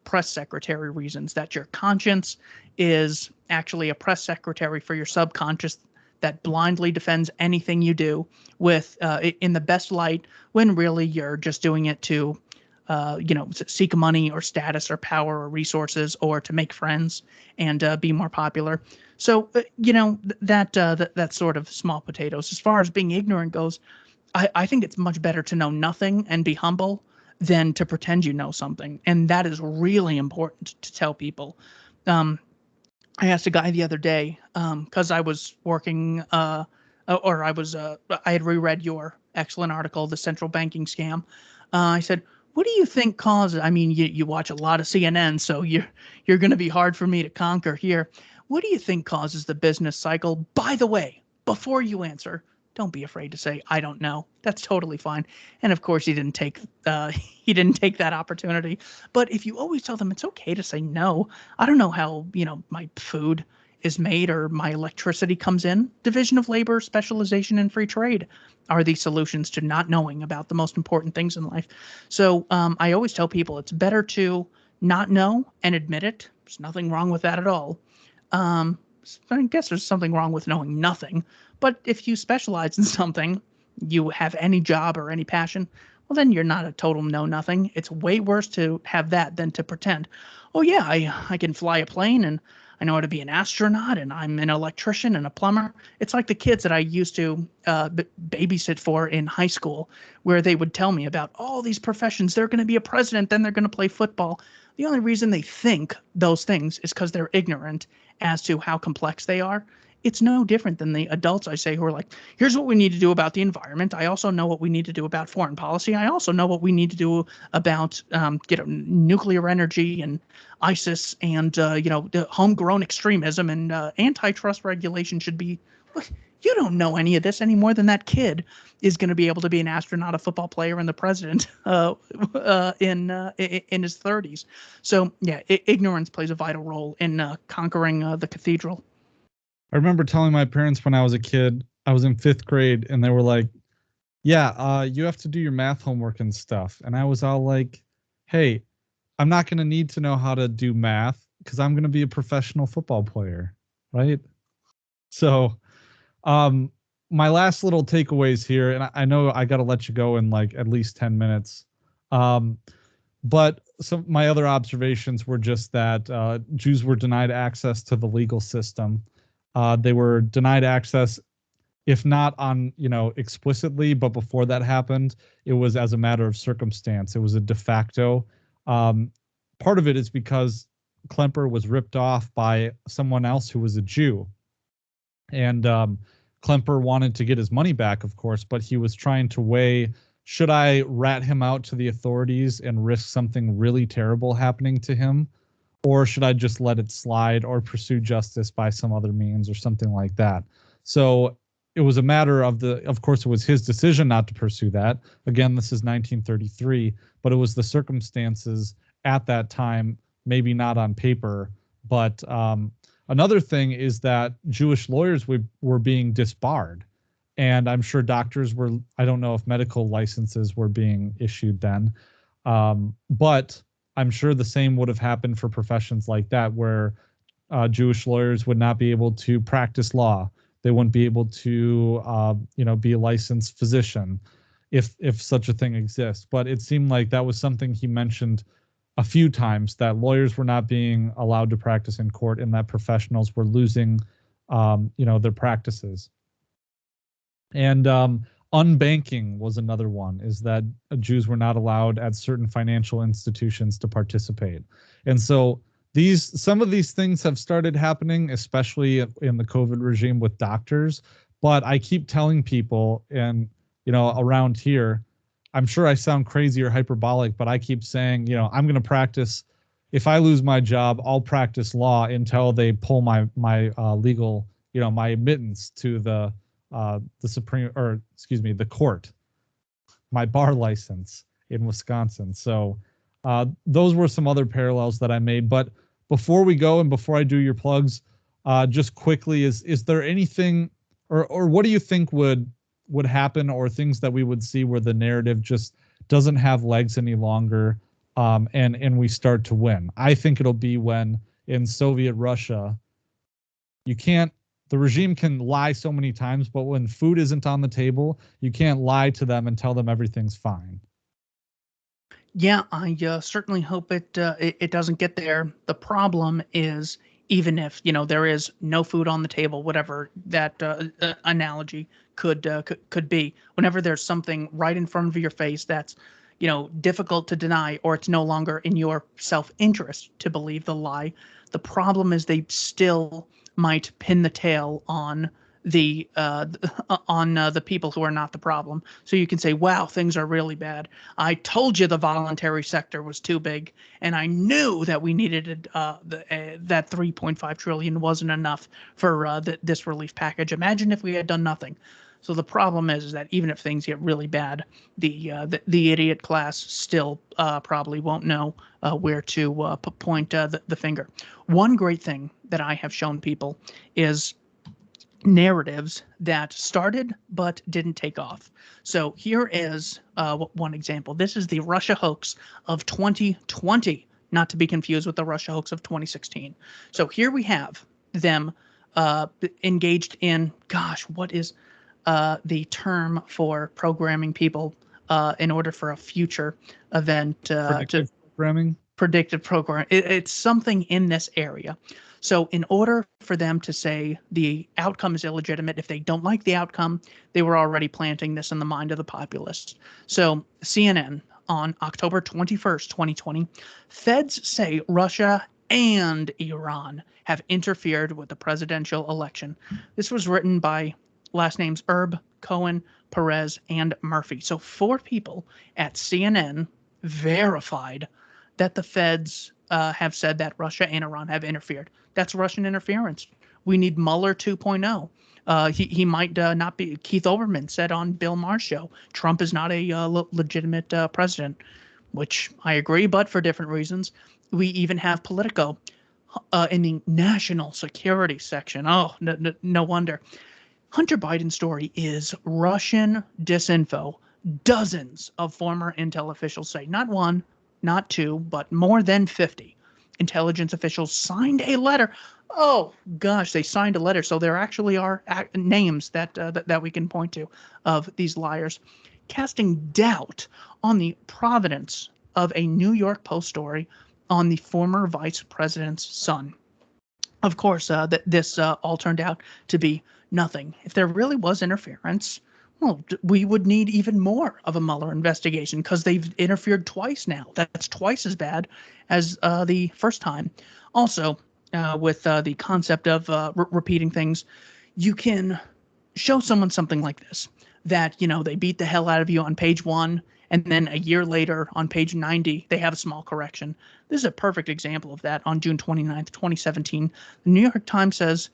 press secretary reasons, that your conscience is actually a press secretary for your subconscious that blindly defends anything you do with in the best light, when really you're just doing it to seek money or status or power or resources, or to make friends and be more popular. So, that's sort of small potatoes. As far as being ignorant goes, I think it's much better to know nothing and be humble than to pretend you know something. And that is really important to tell people. Um, I asked a guy the other day, because I was working, or I had reread your excellent article, The Central Banking Scam. I said, what do you think causes? I mean, you watch a lot of CNN, so you're going to be hard for me to conquer here. What do you think causes the business cycle? By the way, before you answer, don't be afraid to say I don't know. That's totally fine. And of course, he didn't take he didn't take that opportunity. But if you always tell them it's okay to say no, I don't know how my food is made or my electricity comes in. Division of labor, specialization, and free trade are the solutions to not knowing about the most important things in life. So I always tell people it's better to not know and admit it. There's nothing wrong with that at all. Um, I guess there's something wrong with knowing nothing. But if you specialize in something, you have any job or any passion, well, then you're not a total know-nothing. It's way worse to have that than to pretend, oh, yeah, I can fly a plane, and I know how to be an astronaut, and I'm an electrician and a plumber. It's like the kids that I used to babysit for in high school, where they would tell me about all these professions. They're going to be a president, then they're going to play football. The only reason they think those things is because they're ignorant as to how complex they are. It's no different than the adults I say who are like, here's what we need to do about the environment. I also know what we need to do about foreign policy. I also know what we need to do about nuclear energy and ISIS and the homegrown extremism, and antitrust regulation should be. Look, you don't know any of this any more than that kid is going to be able to be an astronaut, a football player, and the president in his 30s. So yeah, ignorance plays a vital role in conquering the cathedral. I remember telling my parents when I was a kid, I was in 5th grade, and they were like, yeah, you have to do your math homework and stuff. And I was all like, hey, I'm not going to need to know how to do math because I'm going to be a professional football player, right? So, my last little takeaways here, and I know I got to let you go in like at least 10 minutes. But some my other observations were just that Jews were denied access to the legal system. They were denied access, if not on, explicitly, but before that happened, it was as a matter of circumstance. It was a de facto. Part of it is because Klemper was ripped off by someone else who was a Jew. And Klemper wanted to get his money back, of course, but he was trying to weigh, should I rat him out to the authorities and risk something really terrible happening to him? Or should I just let it slide or pursue justice by some other means or something like that? So it was a matter of course, it was his decision not to pursue that. Again, this is 1933, but it was the circumstances at that time, maybe not on paper. But another thing is that Jewish lawyers were being disbarred. And I'm sure doctors were, I don't know if medical licenses were being issued then. But I'm sure the same would have happened for professions like that, where Jewish lawyers would not be able to practice law. They wouldn't be able to, be a licensed physician, if such a thing exists. But it seemed like that was something he mentioned a few times that lawyers were not being allowed to practice in court and that professionals were losing, their practices. And unbanking was another one, is that Jews were not allowed at certain financial institutions to participate. And so some of these things have started happening, especially in the COVID regime with doctors. But I keep telling people, and, around here, I'm sure I sound crazy or hyperbolic, but I keep saying, I'm going to practice. If I lose my job, I'll practice law until they pull my legal, my admittance to the the court, my bar license in Wisconsin. So those were some other parallels that I made. But before we go and before I do your plugs, just quickly, is there anything, or what do you think would happen, or things that we would see where the narrative just doesn't have legs any longer, and we start to win? I think it'll be when in Soviet Russia, the regime can lie so many times, but when food isn't on the table, you can't lie to them and tell them everything's fine. Yeah, I certainly hope it doesn't get there. The problem is, even if there is no food on the table, whatever that analogy could be, whenever there's something right in front of your face that's difficult to deny, or it's no longer in your self-interest to believe the lie, the problem is they still might pin the tail on the people who are not the problem. So you can say, wow, things are really bad. I told you the voluntary sector was too big, and I knew that we needed that 3.5 trillion wasn't enough for this relief package. Imagine if we had done nothing. So the problem is that even if things get really bad, the idiot class still probably won't know where to point the finger. One great thing that I have shown people is narratives that started but didn't take off. So here is one example. This is the Russia hoax of 2020, not to be confused with the Russia hoax of 2016. So here we have them engaged in, what is the term for programming people in order for a future event Predictive programming? Predictive program. It's something in this area. So in order for them to say the outcome is illegitimate, if they don't like the outcome, they were already planting this in the mind of the populace. So CNN on October 21st, 2020, feds say Russia and Iran have interfered with the presidential election. This was written by last names Erb, Cohen, Perez, and Murphy. So 4 people at CNN verified that the feds have said that Russia and Iran have interfered. That's Russian interference. We need Mueller 2.0. He might not be. Keith Olbermann said on Bill Maher's show, Trump is not a legitimate president, which I agree, but for different reasons. We even have Politico in the national security section. Oh, no wonder. Hunter Biden's story is Russian disinfo. Dozens of former intel officials say, not one, not 2, but more than 50 intelligence officials signed a letter. Oh gosh, they signed a letter. So there actually are names that we can point to of these liars, casting doubt on the provenance of a New York Post story on the former vice president's son. Of course, this all turned out to be nothing. If there really was interference, well, we would need even more of a Mueller investigation, because they've interfered twice now. That's twice as bad as the first time. Also, with the concept of repeating things, you can show someone something like this, that, they beat the hell out of you on page 1, and then a year later on page 90, they have a small correction. This is a perfect example of that. On June 29th, 2017, the New York Times says,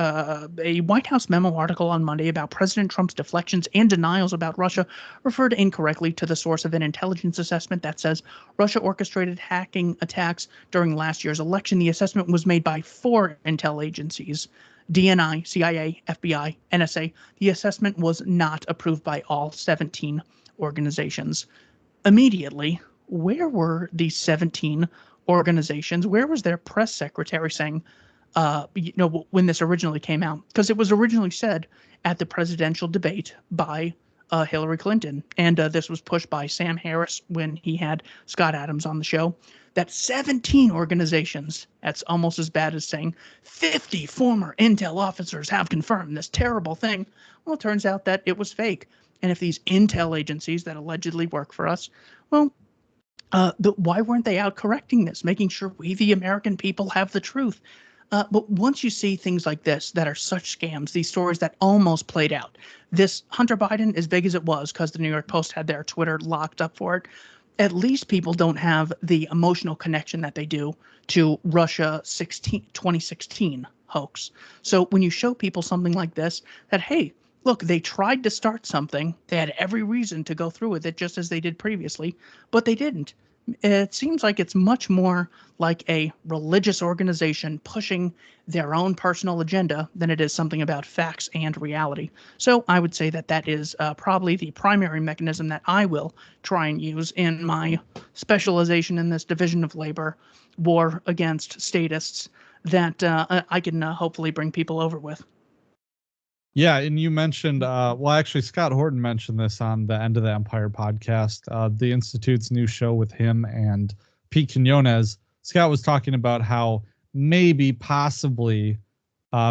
a White House memo article on Monday about President Trump's deflections and denials about Russia referred incorrectly to the source of an intelligence assessment that says Russia orchestrated hacking attacks during last year's election. The assessment was made by 4 intel agencies: DNI, CIA, FBI, NSA. The assessment was not approved by all 17 organizations. Immediately, where were these 17 organizations? Where was their press secretary saying, when this originally came out? Because it was originally said at the presidential debate by Hillary Clinton. And this was pushed by Sam Harris when he had Scott Adams on the show. That 17 organizations, that's almost as bad as saying 50 former intel officers have confirmed this terrible thing. Well, it turns out that it was fake. And if these intel agencies that allegedly work for us, well, why weren't they out correcting this, making sure we, the American people, have the truth? But once you see things like this that are such scams, these stories that almost played out, this Hunter Biden, as big as it was, because the New York Post had their Twitter locked up for it, at least people don't have the emotional connection that they do to Russia 2016 hoax. So when you show people something like this, that, hey, look, they tried to start something, they had every reason to go through with it just as they did previously, but they didn't. It seems like it's much more like a religious organization pushing their own personal agenda than it is something about facts and reality. So I would say that that is probably the primary mechanism that I will try and use in my specialization in this division of labor war against statists that I can hopefully bring people over with. Yeah, and you mentioned, well, actually, Scott Horton mentioned this on the End of the Empire podcast, the Institute's new show with him and Pete Quinones. Scott was talking about how maybe, possibly,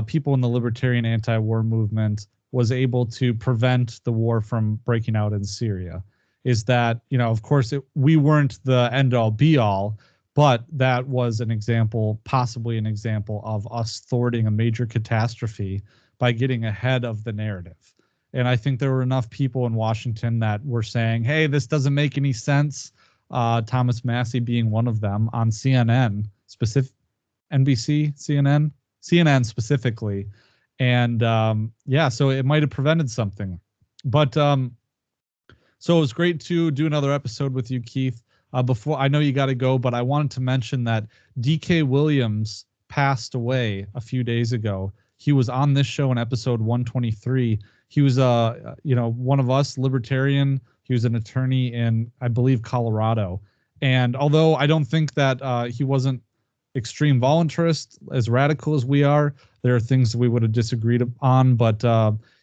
people in the libertarian anti-war movement was able to prevent the war from breaking out in Syria. Is that, of course, we weren't the end-all, be-all, but that was an example, possibly an example of us thwarting a major catastrophe by getting ahead of the narrative. And I think there were enough people in Washington that were saying, hey, this doesn't make any sense. Thomas Massey being one of them on CNN, NBC, CNN specifically. And yeah, so it might have prevented something. But so it was great to do another episode with you, Keith. Before, I know you got to go, but I wanted to mention that DK Williams passed away a few days ago. He was on this show in episode 123. He was one of us, libertarian. He was an attorney in, I believe, Colorado. And although I don't think that he wasn't extreme voluntarist, as radical as we are, there are things that we would have disagreed on. But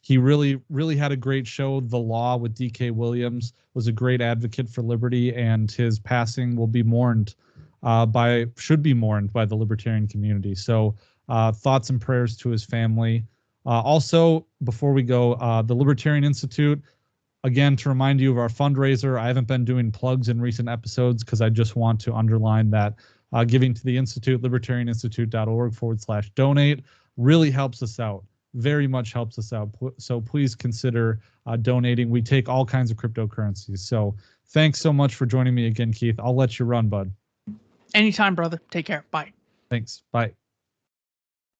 he really, really had a great show. The Law with DK Williams was a great advocate for liberty, and his passing will be mourned should be mourned by the libertarian community. So thoughts and prayers to his family. Also, before we go, the Libertarian Institute, again, to remind you of our fundraiser. I haven't been doing plugs in recent episodes because I just want to underline that giving to the Institute, libertarianinstitute.org/donate, really helps us out. Very much helps us out. So please consider donating. We take all kinds of cryptocurrencies. So thanks so much for joining me again, Keith. I'll let you run, bud. Anytime, brother. Take care. Bye. Thanks. Bye.